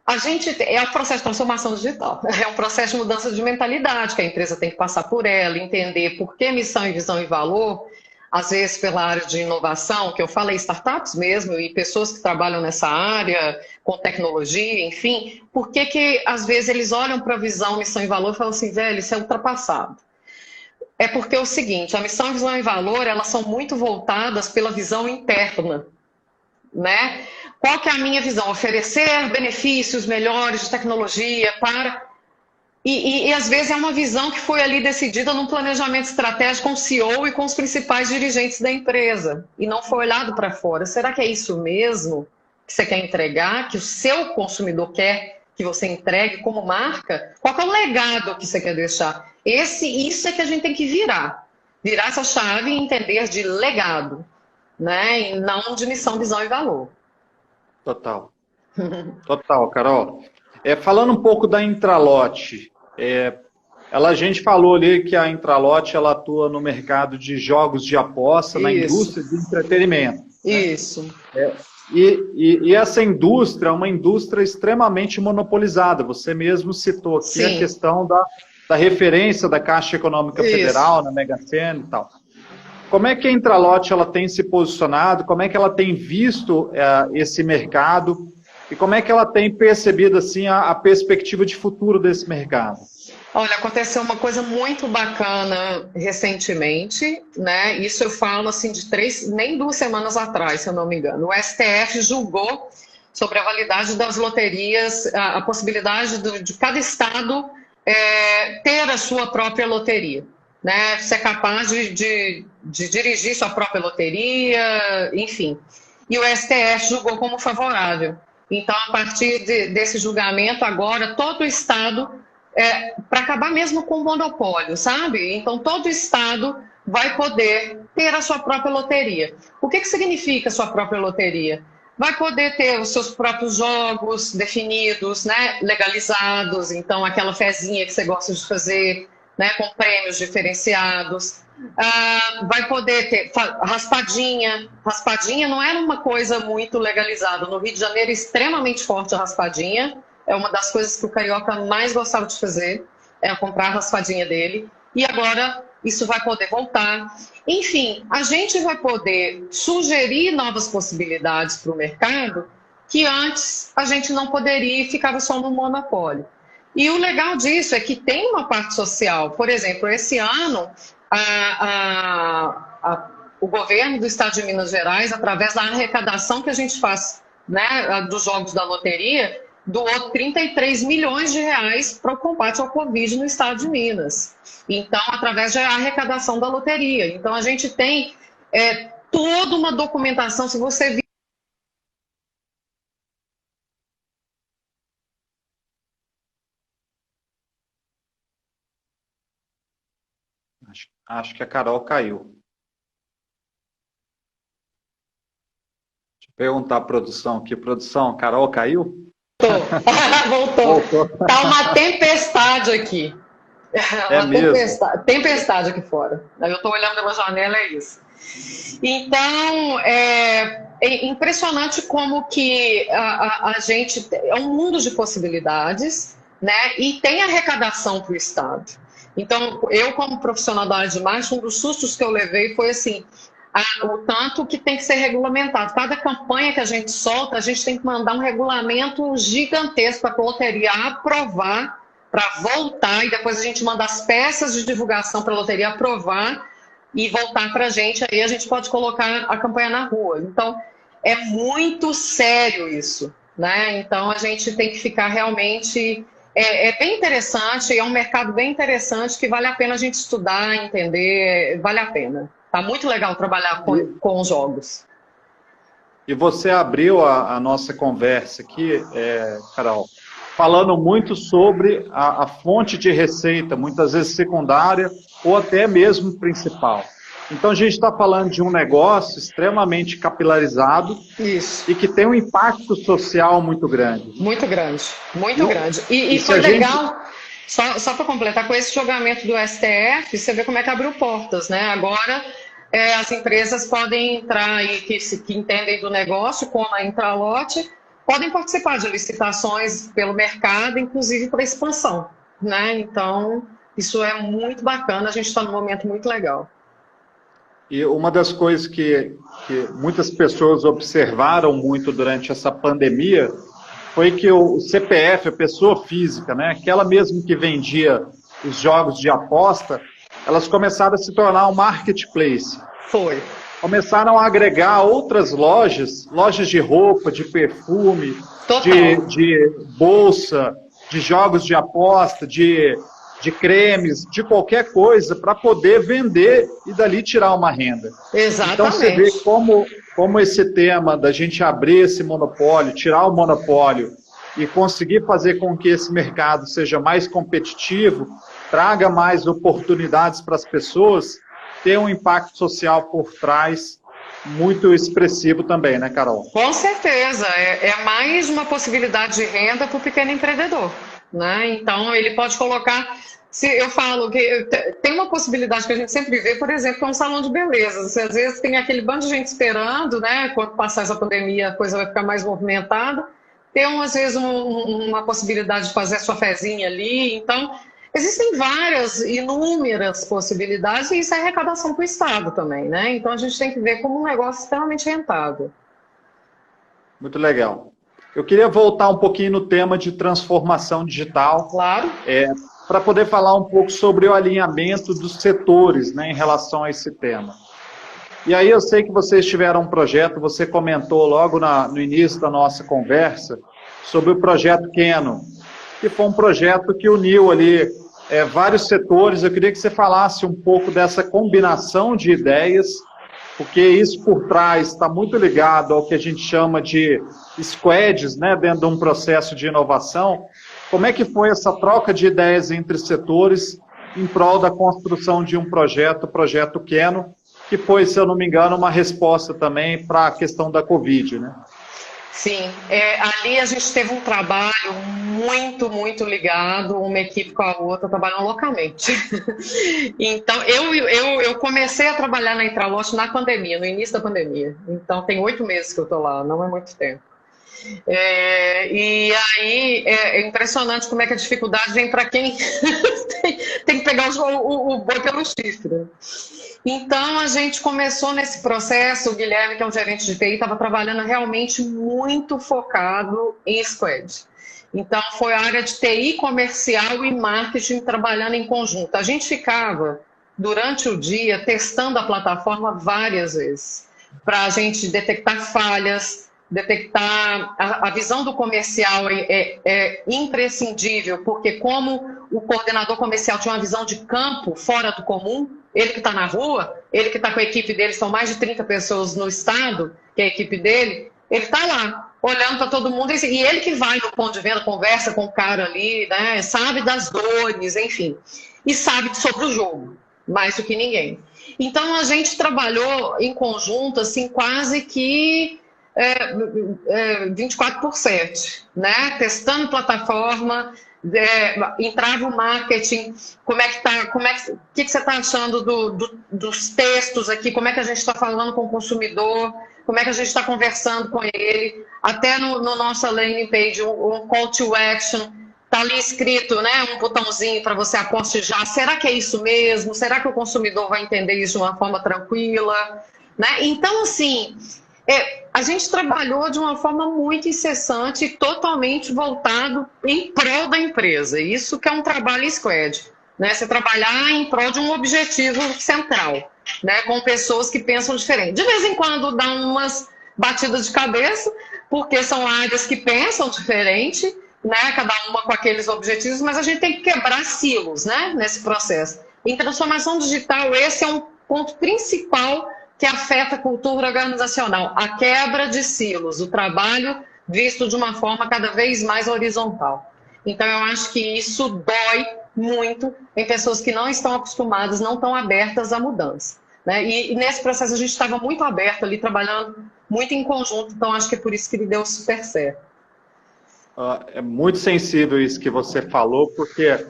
A gente é um processo de transformação digital, é um processo de mudança de mentalidade que a empresa tem que passar por ela, entender por que missão, visão e valor, às vezes pela área de inovação, que eu falei, startups mesmo, e pessoas que trabalham nessa área, com tecnologia, enfim, por que às vezes eles olham para a visão, missão e valor e falam assim, velho, isso é ultrapassado. É porque é o seguinte, a missão, visão e valor, elas são muito voltadas pela visão interna, né? Qual que é a minha visão? Oferecer benefícios melhores de tecnologia para... E às vezes é uma visão que foi ali decidida num planejamento estratégico com o CEO e com os principais dirigentes da empresa, e não foi olhado para fora. Será que é isso mesmo que você quer entregar, que o seu consumidor quer que você entregue como marca? Qual é o legado que você quer deixar? Isso é que a gente tem que virar essa chave e entender de legado, né? E não de missão, visão e valor. Total. Total, Carol. Falando um pouco da Intralot, a gente falou ali que a Intralot ela atua no mercado de jogos de aposta, na indústria de entretenimento. Isso. E essa indústria é uma indústria extremamente monopolizada. Você mesmo citou aqui a questão da referência da Caixa Econômica Federal, na Mega Sena e tal. Como é que a Intralot ela tem se posicionado? Como é que ela tem visto esse mercado? E como é que ela tem percebido assim, a perspectiva de futuro desse mercado? Olha, aconteceu uma coisa muito bacana recentemente, né? Isso eu falo assim de nem 2 semanas atrás, se eu não me engano. O STF julgou sobre a validade das loterias, a possibilidade de cada estado ter a sua própria loteria, né? Ser capaz de dirigir sua própria loteria, enfim. E o STF julgou como favorável. Então, a partir desse julgamento, agora, todo o Estado, para acabar mesmo com o monopólio, sabe? Então, todo o Estado vai poder ter a sua própria loteria. O que significa a sua própria loteria? Vai poder ter os seus próprios jogos definidos, né? Legalizados, então, aquela fezinha que você gosta de fazer, né? Com prêmios diferenciados. Vai poder ter raspadinha. Raspadinha não era uma coisa muito legalizada. No Rio de Janeiro é extremamente forte a raspadinha. É uma das coisas que o carioca mais gostava de fazer, comprar a raspadinha dele. E agora isso vai poder voltar. Enfim, a gente vai poder sugerir novas possibilidades para o mercado que antes a gente não poderia e ficava só no monopólio. E o legal disso é que tem uma parte social. Por exemplo, esse ano o governo do estado de Minas Gerais, através da arrecadação que a gente faz, né, dos jogos da loteria, doou 33 milhões de reais para o combate ao Covid no estado de Minas. Então, através da arrecadação da loteria. Então, a gente tem toda uma documentação. Se você vir... Acho que a Carol caiu. Deixa eu perguntar à produção aqui. Produção, a Carol caiu? Voltou. Tá uma tempestade aqui. Tempestade aqui fora. Eu estou olhando pela janela, é isso. Então, é impressionante como que a gente... É um mundo de possibilidades, né? E tem arrecadação para o Estado. Então, eu como profissional da área de marketing, um dos sustos que eu levei foi assim... o tanto que tem que ser regulamentado. Cada campanha que a gente solta, a gente tem que mandar um regulamento gigantesco para a loteria aprovar, para voltar, e depois a gente manda as peças de divulgação para a loteria aprovar e voltar para a gente, aí a gente pode colocar a campanha na rua. Então, é muito sério isso, né? Então, a gente tem que ficar realmente... É bem interessante, é um mercado bem interessante que vale a pena a gente estudar, entender, vale a pena. Tá muito legal trabalhar com os jogos. E você abriu a nossa conversa aqui, Carol, falando muito sobre a fonte de receita, muitas vezes secundária ou até mesmo principal. Então a gente está falando de um negócio extremamente capilarizado. Isso. E que tem um impacto social muito grande. Muito grande, muito grande. E foi legal... Só para completar, com esse julgamento do STF, você vê como é que abriu portas, né? Agora, as empresas podem entrar aí, que entendem do negócio, como a Intralot, podem participar de licitações pelo mercado, inclusive para expansão, né? Então, isso é muito bacana, a gente está num momento muito legal. E uma das coisas que muitas pessoas observaram muito durante essa pandemia foi que o CPF, a pessoa física, né, aquela mesmo que vendia os jogos de aposta, elas começaram a se tornar um marketplace. Foi. Começaram a agregar outras lojas de roupa, de perfume, de bolsa, de jogos de aposta, de cremes, de qualquer coisa, para poder vender e dali tirar uma renda. Exatamente. Então você vê como esse tema da gente abrir esse monopólio, tirar o monopólio e conseguir fazer com que esse mercado seja mais competitivo, traga mais oportunidades para as pessoas, tem um impacto social por trás muito expressivo também, né, Carol? Com certeza, é mais uma possibilidade de renda para o pequeno empreendedor, né? Então, ele pode colocar... Se eu falo que tem uma possibilidade que a gente sempre vê, por exemplo, que é um salão de beleza. Você, às vezes tem aquele bando de gente esperando, né? Quando passar essa pandemia, a coisa vai ficar mais movimentada. Tem, às vezes, uma possibilidade de fazer a sua fezinha ali. Então, existem várias, inúmeras possibilidades, e isso é arrecadação para o Estado também, né? Então, a gente tem que ver como um negócio extremamente rentável. Muito legal. Eu queria voltar um pouquinho no tema de transformação digital. Claro. Para poder falar um pouco sobre o alinhamento dos setores, né, em relação a esse tema. E aí eu sei que vocês tiveram um projeto, você comentou logo no início da nossa conversa, sobre o projeto Keno, que foi um projeto que uniu ali vários setores. Eu queria que você falasse um pouco dessa combinação de ideias, porque isso por trás está muito ligado ao que a gente chama de squads, né, dentro de um processo de inovação. Como é que foi essa troca de ideias entre setores em prol da construção de um projeto, o projeto Keno, que foi, se eu não me engano, uma resposta também para a questão da Covid, né? Sim, ali a gente teve um trabalho muito ligado, uma equipe com a outra, trabalhando loucamente. Então, eu comecei a trabalhar na Intralote na pandemia, no início da pandemia. Então, tem 8 meses que eu estou lá, não é muito tempo. E aí é impressionante como é que a dificuldade vem para quem tem que pegar o boi pelo chifre. Então a gente começou nesse processo. O Guilherme, que é um gerente de TI, estava trabalhando realmente muito focado em squad. Então foi a área de TI, comercial e marketing trabalhando em conjunto. A gente ficava durante o dia testando a plataforma várias vezes para a gente detectar falhas, detectar. A visão do comercial é imprescindível, porque como o coordenador comercial tinha uma visão de campo fora do comum, ele que está na rua, ele que está com a equipe dele, são mais de 30 pessoas no estado, que é a equipe dele, ele está lá, olhando para todo mundo, e ele que vai no ponto de venda, conversa com o cara ali, né, sabe das dores, enfim, e sabe sobre o jogo, mais do que ninguém. Então a gente trabalhou em conjunto, assim, quase que 24/7, né? Testando plataforma, entrava o marketing, como é que tá, o que você está achando dos textos aqui, como é que a gente está falando com o consumidor, como é que a gente está conversando com ele, até no nossa landing page, um call to action, está ali escrito, né, um botãozinho para você aposte já, será que é isso mesmo? Será que o consumidor vai entender isso de uma forma tranquila? Né? Então, assim, a gente trabalhou de uma forma muito incessante e totalmente voltado em prol da empresa. Isso que é um trabalho squad, né? Você trabalhar em prol de um objetivo central, né? Com pessoas que pensam diferente. De vez em quando dá umas batidas de cabeça, porque são áreas que pensam diferente, né? Cada uma com aqueles objetivos, mas a gente tem que quebrar silos, né? Nesse processo. Em transformação digital, esse é um ponto principal que afeta a cultura organizacional, a quebra de silos, o trabalho visto de uma forma cada vez mais horizontal. Então, eu acho que isso dói muito em pessoas que não estão acostumadas, não estão abertas à mudança. Né? E nesse processo a gente estava muito aberto ali, trabalhando muito em conjunto, então acho que é por isso que ele deu super certo. É muito sensível isso que você falou, porque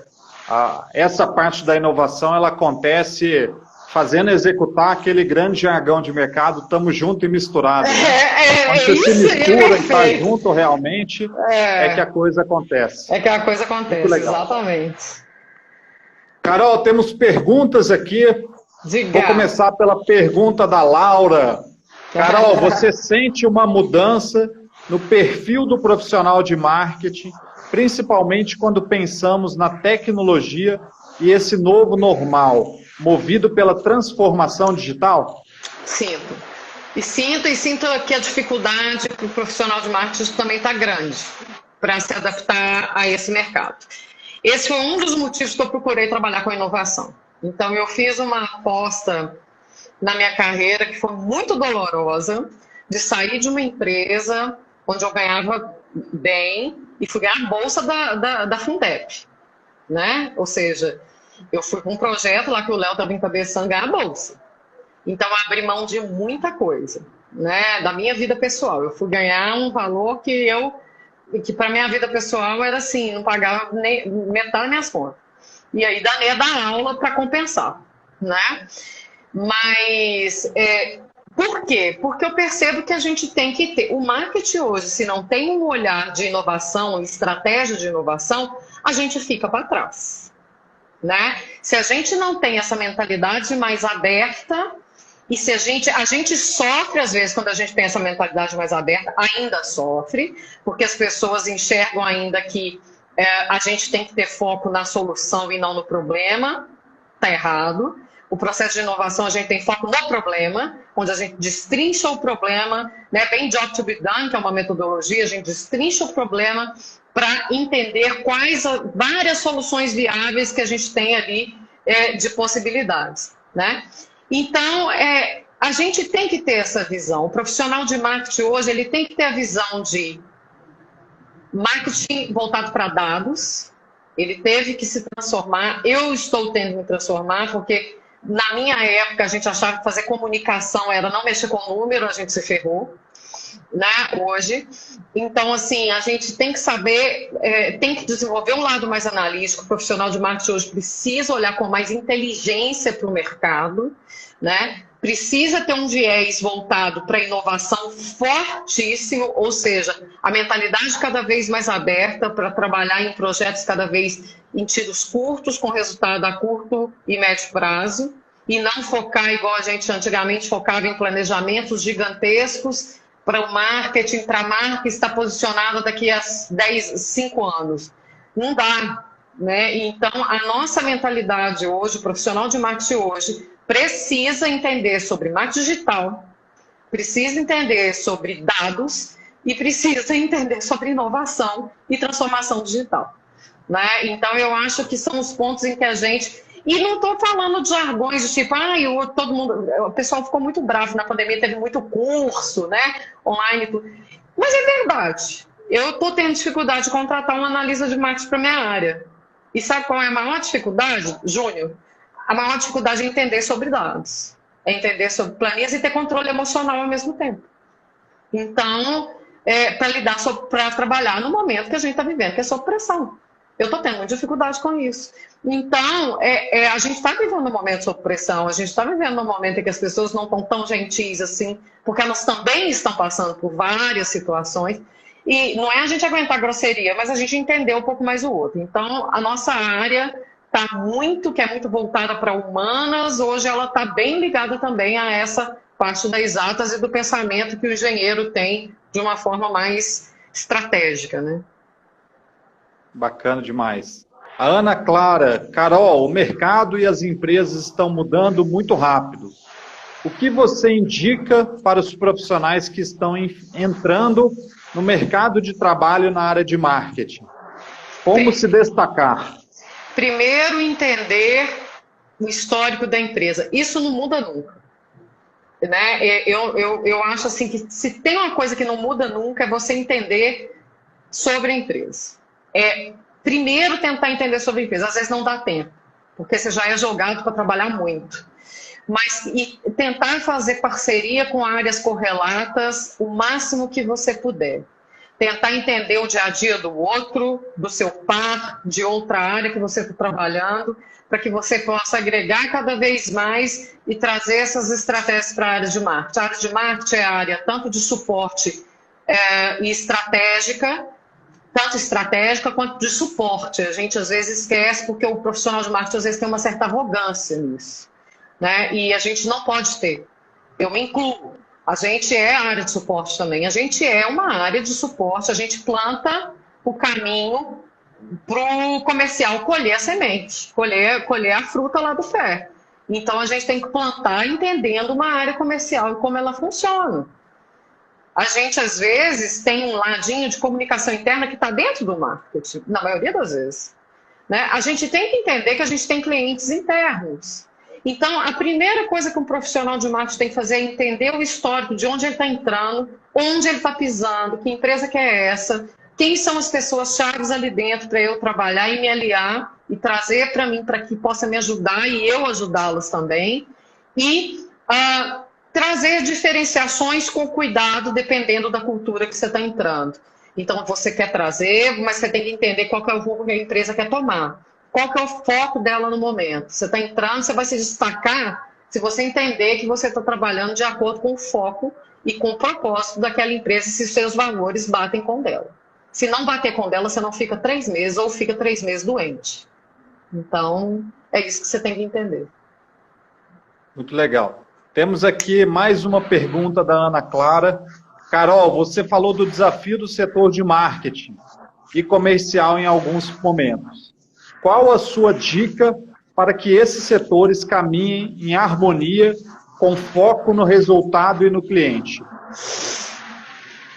essa parte da inovação ela acontece fazendo executar aquele grande jargão de mercado, estamos junto e misturado. Né? Quando você se mistura e está junto realmente, é que a coisa acontece. É que a coisa acontece, exatamente. Carol, temos perguntas aqui. Diga. Vou começar pela pergunta da Laura. Carol, você sente uma mudança no perfil do profissional de marketing, principalmente quando pensamos na tecnologia e esse novo normal, movido pela transformação digital? Sinto. E sinto que a dificuldade para o profissional de marketing também está grande. para se adaptar a esse mercado. Esse foi um dos motivos que eu procurei trabalhar com inovação. Então, eu fiz uma aposta na minha carreira que foi muito dolorosa, de sair de uma empresa onde eu ganhava bem e fui ganhar a bolsa da Fundep, né? Ou seja, eu fui com um projeto lá que o Léo estava encabeçando ganhar a bolsa. Então, eu abri mão de muita coisa, né? Da minha vida pessoal. Eu fui ganhar um valor que para minha vida pessoal era assim, não pagava nem metade das minhas contas. E aí, daí dar aula para compensar, né? Mas, por quê? Porque eu percebo que a gente tem que ter... O marketing hoje, se não tem um olhar de inovação, estratégia de inovação, a gente fica para trás, né? Se a gente não tem essa mentalidade mais aberta, e se a gente sofre às vezes quando a gente tem essa mentalidade mais aberta, ainda sofre, porque as pessoas enxergam ainda que a gente tem que ter foco na solução e não no problema. Está errado. O processo de inovação, a gente tem foco no problema, onde a gente destrincha o problema, né? Bem job to be done, que é uma metodologia, a gente destrincha o problema para entender quais várias soluções viáveis que a gente tem ali de possibilidades, né? Então, a gente tem que ter essa visão. O profissional de marketing hoje, ele tem que ter a visão de marketing voltado para dados. Ele teve que se transformar. Eu estou tendo que me transformar, porque na minha época a gente achava que fazer comunicação era não mexer com número, a gente se ferrou, né, hoje. Então, assim, a gente tem que saber, tem que desenvolver um lado mais analítico. O profissional de marketing hoje precisa olhar com mais inteligência para o mercado, né? Precisa ter um viés voltado para inovação fortíssimo, ou seja, a mentalidade cada vez mais aberta para trabalhar em projetos cada vez em tiros curtos, com resultado a curto e médio prazo, e não focar igual a gente antigamente focava em planejamentos gigantescos para o marketing, para a marca estar posicionada daqui a 5 anos. Não dá, né? Então, a nossa mentalidade hoje, o profissional de marketing hoje, precisa entender sobre marketing digital, precisa entender sobre dados e precisa entender sobre inovação e transformação digital, né? Então, eu acho que são os pontos em que a gente... E não estou falando de jargões de tipo, todo mundo... O pessoal ficou muito bravo na pandemia, teve muito curso, né? Online. Mas é verdade. Eu estou tendo dificuldade de contratar um analista de marketing para minha área. E sabe qual é a maior dificuldade, Júnior? A maior dificuldade é entender sobre dados, é entender sobre planilhas e ter controle emocional ao mesmo tempo. Então, para trabalhar no momento que a gente está vivendo, que é sob pressão. Eu estou tendo muita dificuldade com isso. Então, a gente está vivendo um momento sob pressão, a gente está vivendo um momento em que as pessoas não estão tão gentis assim, porque elas também estão passando por várias situações. E não é a gente aguentar grosseria, mas a gente entender um pouco mais o outro. Então, a nossa área... que é muito voltada para humanas, hoje ela está bem ligada também a essa parte das exatas e do pensamento que o engenheiro tem de uma forma mais estratégica, né? Bacana demais. A Ana Clara, Carol, o mercado e as empresas estão mudando muito rápido. O que você indica para os profissionais que estão entrando no mercado de trabalho na área de marketing? Como se destacar? Primeiro, entender o histórico da empresa. Isso não muda nunca, né? Eu acho assim que se tem uma coisa que não muda nunca é você entender sobre a empresa. Primeiro, tentar entender sobre a empresa. Às vezes não dá tempo, porque você já é jogado para trabalhar muito. Mas tentar fazer parceria com áreas correlatas o máximo que você puder. Tentar entender o dia a dia do outro, do seu par, de outra área que você está trabalhando, para que você possa agregar cada vez mais e trazer essas estratégias para a área de marketing. A área de marketing é a área tanto de suporte e estratégica, tanto estratégica quanto de suporte. A gente às vezes esquece, porque o profissional de marketing às vezes tem uma certa arrogância nisso, né? E a gente não pode ter. Eu me incluo. A gente é a área de suporte também. A gente é uma área de suporte. A gente planta o caminho para o comercial colher a semente, colher a fruta lá do pé. Então, a gente tem que plantar entendendo uma área comercial e como ela funciona. A gente, às vezes, tem um ladinho de comunicação interna que está dentro do marketing, na maioria das vezes. Né? A gente tem que entender que a gente tem clientes internos. Então, a primeira coisa que um profissional de marketing tem que fazer é entender o histórico de onde ele está entrando, onde ele está pisando, que empresa que é essa, quem são as pessoas chaves ali dentro para eu trabalhar e me aliar e trazer para mim para que possa me ajudar e eu ajudá-las também. E trazer diferenciações com cuidado, dependendo da cultura que você está entrando. Então, você quer trazer, mas você tem que entender qual que é o rumo que a empresa quer tomar. Qual que é o foco dela no momento. Você está entrando, você vai se destacar se você entender que você está trabalhando de acordo com o foco e com o propósito daquela empresa, se seus valores batem com o dela. Se não bater com o dela, você não fica 3 meses ou fica 3 meses doente. Então, é isso que você tem que entender. Muito legal. Temos aqui mais uma pergunta da Ana Clara. Carol, você falou do desafio do setor de marketing e comercial em alguns momentos. Qual a sua dica para que esses setores caminhem em harmonia, com foco no resultado e no cliente?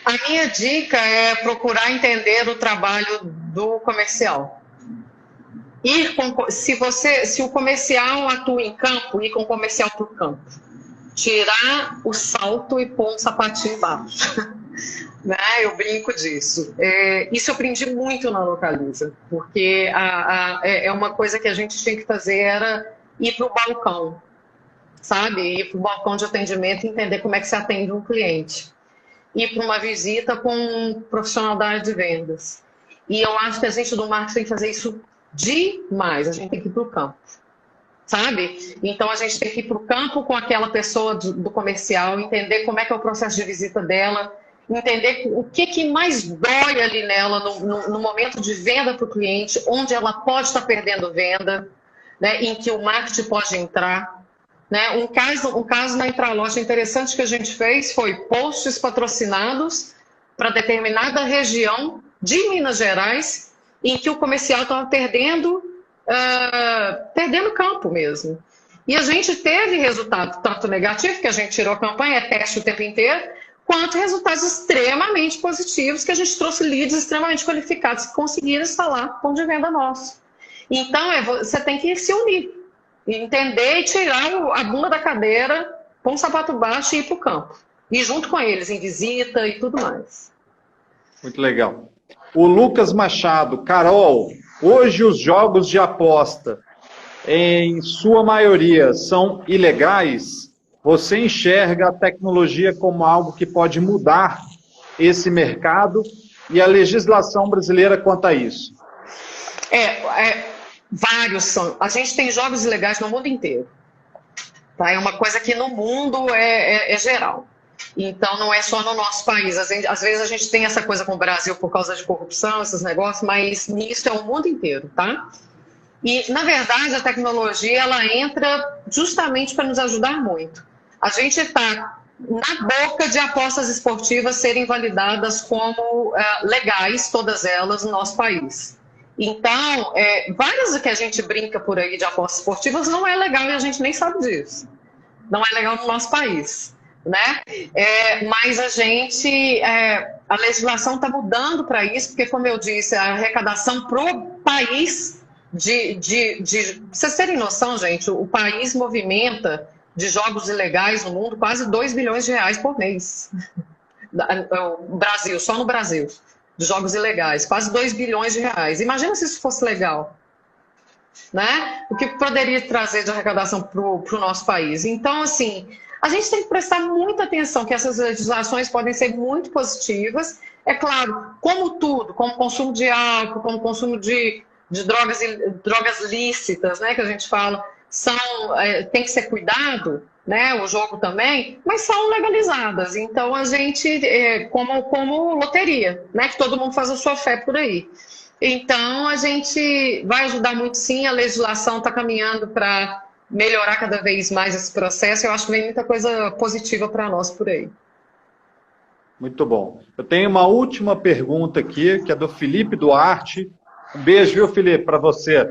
A minha dica é procurar entender o trabalho do comercial. Se o comercial atua em campo, ir com o comercial para o campo. Tirar o salto e pôr um sapatinho embaixo. Né? Eu brinco disso. Isso eu aprendi muito na Localiza, porque é uma coisa que a gente tinha que fazer era ir para o balcão, sabe? Ir para o balcão de atendimento e entender como é que se atende um cliente. Ir para uma visita com um profissional da área de vendas. E eu acho que a gente do marketing tem que fazer isso demais. A gente tem que ir para o campo. Sabe? Então, a gente tem que ir para o campo com aquela pessoa do comercial, entender como é que é o processo de visita dela, entender o que mais dói ali nela no momento de venda para o cliente, onde ela pode estar perdendo venda, né, em que o marketing pode entrar. Né? Um caso na Intraloja interessante que a gente fez foi posts patrocinados para determinada região de Minas Gerais, em que o comercial estava perdendo campo mesmo. E a gente teve resultado tanto negativo, que a gente tirou a campanha, é teste o tempo inteiro, quanto resultados extremamente positivos, que a gente trouxe leads extremamente qualificados que conseguiram instalar ponto de venda nosso. Então, você tem que se unir, entender e tirar a bunda da cadeira, pôr um sapato baixo e ir para o campo. E junto com eles, em visita e tudo mais. Muito legal. O Lucas Machado, Carol, hoje os jogos de aposta, em sua maioria, são ilegais? Você enxerga a tecnologia como algo que pode mudar esse mercado e a legislação brasileira quanto a isso? Vários são. A gente tem jogos ilegais no mundo inteiro. Tá? É uma coisa que no mundo é geral. Então, não é só no nosso país. Às vezes a gente tem essa coisa com o Brasil por causa de corrupção, esses negócios, mas nisso é o mundo inteiro, tá? E, na verdade, a tecnologia, ela entra justamente para nos ajudar muito. A gente está na boca de apostas esportivas serem validadas como legais, todas elas, no nosso país. Então, várias que a gente brinca por aí de apostas esportivas não é legal e a gente nem sabe disso. Não é legal no nosso país. Né? Mas a legislação está mudando para isso, porque, como eu disse, a arrecadação para o país, pra vocês terem noção, gente, o país movimenta de jogos ilegais no mundo quase 2 bilhões de reais por mês. O Brasil, só no Brasil, de jogos ilegais, quase 2 bilhões de reais. Imagina se isso fosse legal. Né? O que poderia trazer de arrecadação para o nosso país? Então, assim, a gente tem que prestar muita atenção que essas legislações podem ser muito positivas. É claro, como tudo, como consumo de álcool, como consumo de drogas lícitas, né, que a gente fala, tem que ser cuidado, né, o jogo também, mas são legalizadas. Então, a gente, como loteria, né, que todo mundo faz a sua fé por aí. Então, a gente vai ajudar muito sim, a legislação está caminhando para melhorar cada vez mais esse processo. Eu acho que vem muita coisa positiva para nós por aí. Muito bom. Eu tenho uma última pergunta aqui, que é do Felipe Duarte. Um beijo, viu, Felipe, para você.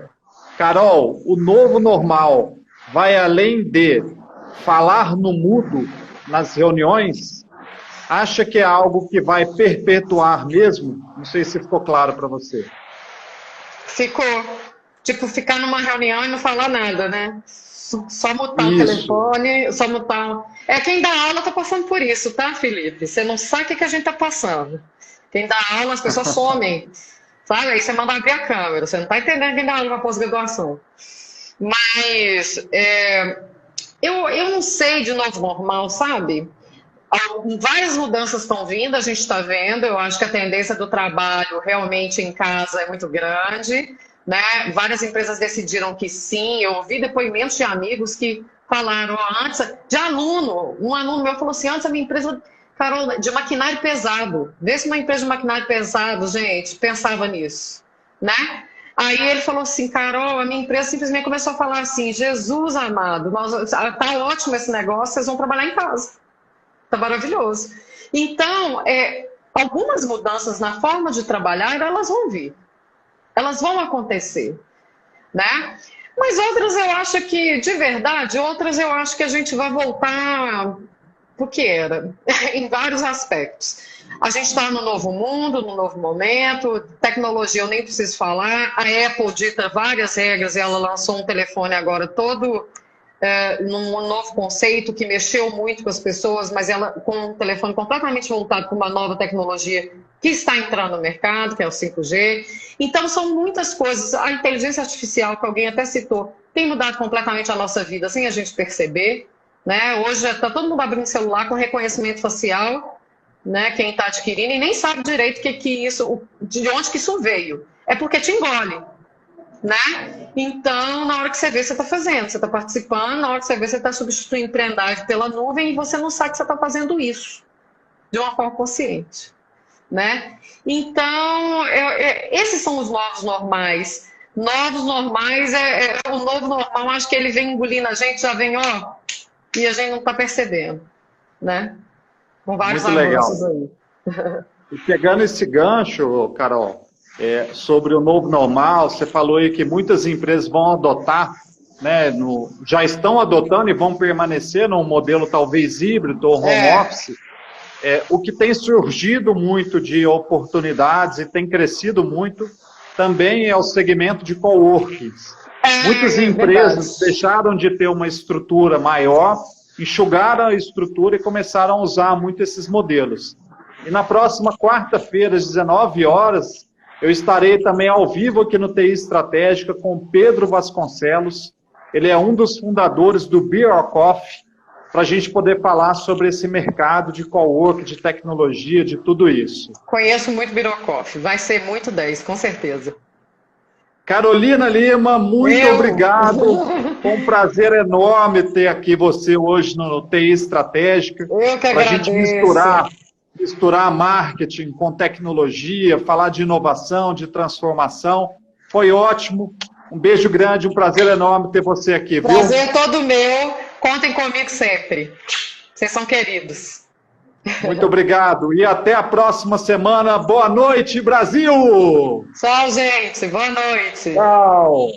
Carol, o novo normal vai além de falar no mudo nas reuniões? Acha que é algo que vai perpetuar mesmo? Não sei se ficou claro para você. Ficou. Tipo, ficar numa reunião e não falar nada, né? Só mutar o Isso. telefone, só mutar. Quem dá aula tá passando por isso, tá, Felipe? Você não sabe o que a gente tá passando. Quem dá aula, as pessoas somem. Sabe? Aí você manda abrir a câmera. Você não tá entendendo quem dá aula na pós-graduação. Mas eu não sei de novo normal, sabe? Várias mudanças estão vindo, a gente está vendo. Eu acho que a tendência do trabalho realmente em casa é muito grande, né? Várias empresas decidiram que sim. Eu ouvi depoimentos de amigos que falaram antes, de aluno. Um aluno meu falou assim: antes a minha empresa, Carol, de maquinário pesado. Vê se uma empresa de maquinário pesado, gente, pensava nisso, né? Aí ele falou assim: Carol, a minha empresa simplesmente começou a falar assim: Jesus amado, tá ótimo esse negócio, vocês vão trabalhar em casa. Tá maravilhoso. Então, algumas mudanças na forma de trabalhar, elas vão vir. Elas vão acontecer, né? Mas outras eu acho que, de verdade, outras eu acho que a gente vai voltar pro que era, em vários aspectos. A gente está no novo mundo, no novo momento, tecnologia eu nem preciso falar, a Apple dita várias regras e ela lançou um telefone agora todo num novo conceito que mexeu muito com as pessoas, mas ela com um telefone completamente voltado para uma nova tecnologia que está entrando no mercado, que é o 5G. Então, são muitas coisas. A inteligência artificial, que alguém até citou, tem mudado completamente a nossa vida, sem a gente perceber, né? Hoje está todo mundo abrindo celular com reconhecimento facial, né? Quem está adquirindo, e nem sabe direito de onde que isso veio. É porque te engole, né? Então, na hora que você vê, você está fazendo, você está participando, na hora que você vê, você está substituindo pendrive pela nuvem e você não sabe que você está fazendo isso de uma forma consciente, né? Então, esses são os novos normais. Novos normais, o novo normal, acho que ele vem engolindo a gente, já vem, e a gente não está percebendo, né? Com vários avanços aí. E pegando esse gancho, Carol, sobre o novo normal, você falou aí que muitas empresas vão adotar, né, já estão adotando e vão permanecer num modelo talvez híbrido ou home office. O que tem surgido muito de oportunidades e tem crescido muito também é o segmento de coworkings. Muitas empresas deixaram de ter uma estrutura maior, enxugaram a estrutura e começaram a usar muito esses modelos. E na próxima quarta-feira, às 19 horas, eu estarei também ao vivo aqui no TI Estratégica com Pedro Vasconcelos. Ele é um dos fundadores do Beer or Coffee, para a gente poder falar sobre esse mercado de cowork, de tecnologia, de tudo isso. Conheço muito Beer or Coffee, vai ser muito 10, com certeza. Carolina Lima, muito obrigado. Foi um prazer enorme ter aqui você hoje no TI Estratégica. Eu que agradeço. Para a gente misturar marketing com tecnologia, falar de inovação, de transformação. Foi ótimo. Um beijo grande, um prazer enorme ter você aqui. Prazer viu? Todo meu. Contem comigo sempre. Vocês são queridos. Muito obrigado. E até a próxima semana. Boa noite, Brasil! Tchau, gente. Boa noite. Tchau.